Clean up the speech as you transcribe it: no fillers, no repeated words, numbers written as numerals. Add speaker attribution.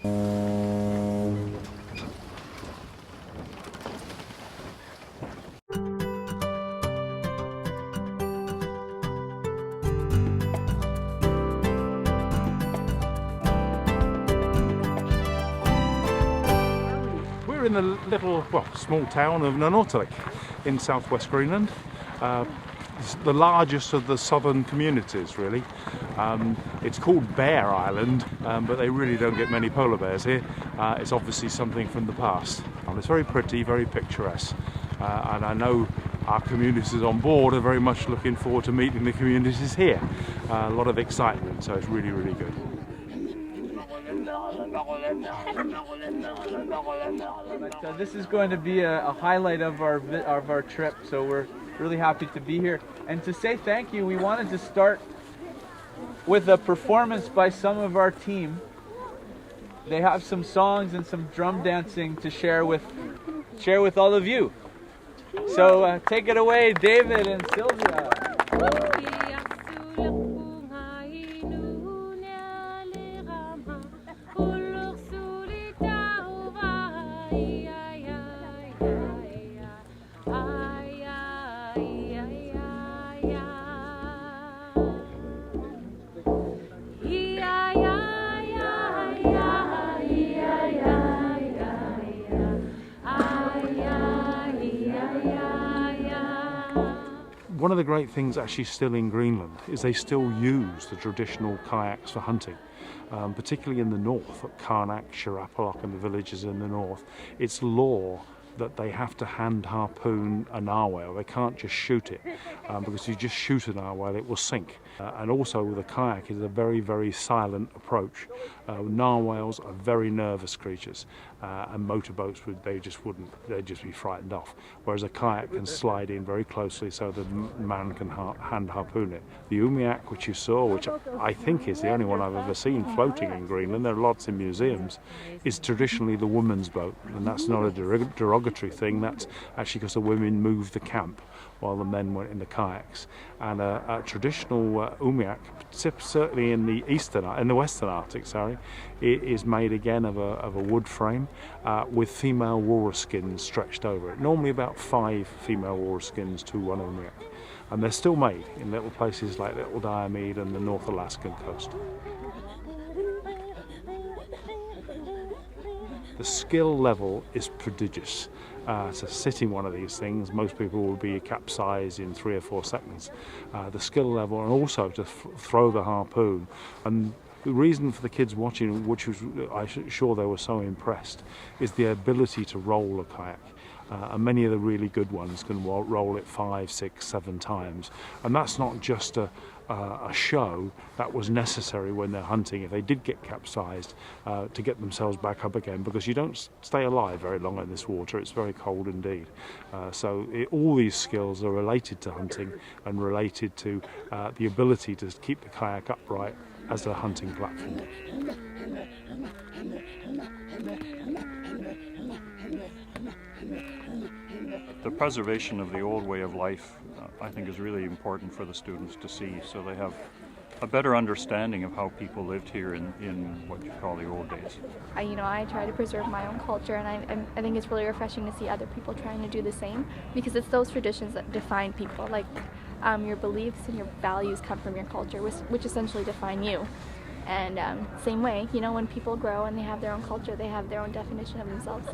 Speaker 1: We're in the little, well, small town of Nanortalik in southwest Greenland. It's the largest of the southern communities, really. It's called Bear Island, but they really don't get many polar bears here. It's obviously something from the past. And it's very pretty, very picturesque. And I know our communities on board are very much looking forward to meeting the communities here. A lot of excitement, so it's really, really good.
Speaker 2: But, this is going to be a highlight of our trip, so we're really happy to be here. And to say thank you, we wanted to start with a performance by some of our team. They have some songs and some drum dancing to share with all of you. So take it away, David and Sylvia.
Speaker 1: One of the great things actually still in Greenland is they still use the traditional kayaks for hunting, particularly in the north, at Karnak, Shirapalok and the villages in the north. It's law that they have to hand harpoon a narwhal. They can't just shoot it, because if you just shoot a narwhal it will sink. And also with a kayak is a very, very silent approach. Narwhals are very nervous creatures, and motorboats they'd just be frightened off. Whereas a kayak can slide in very closely so the man can hand harpoon it. The umiak, which you saw, which I think is the only one I've ever seen floating in Greenland, there are lots in museums, is traditionally the woman's boat, and that's not a derogatory thing. That's actually because the women moved the camp while the men went in the kayaks. And a traditional umiak, certainly in the Western Arctic, it is made again of a wood frame with female walrus skins stretched over it. Normally about 5 female walrus skins to one umiak. And they're still made in little places like Little Diomede and the North Alaskan coast. The skill level is prodigious. To sit in one of these things, most people will be capsized in 3 or 4 seconds. The skill level, and also to throw the harpoon. And the reason for the kids watching, which was I'm sure they were so impressed, is the ability to roll a kayak. And many of the really good ones can roll it 5, 6, 7 times. And that's not just a show, that was necessary when they're hunting, if they did get capsized, to get themselves back up again, because you don't stay alive very long in this water. It's very cold indeed. All these skills are related to hunting and related to the ability to keep the kayak upright as a hunting platform.
Speaker 3: The preservation of the old way of life, I think, is really important for the students to see, so they have a better understanding of how people lived here in what you call the old days.
Speaker 4: I try to preserve my own culture, and I think it's really refreshing to see other people trying to do the same, because it's those traditions that define people. Like your beliefs and your values come from your culture, which essentially define you. And same way, when people grow and they have their own culture, they have their own definition of themselves.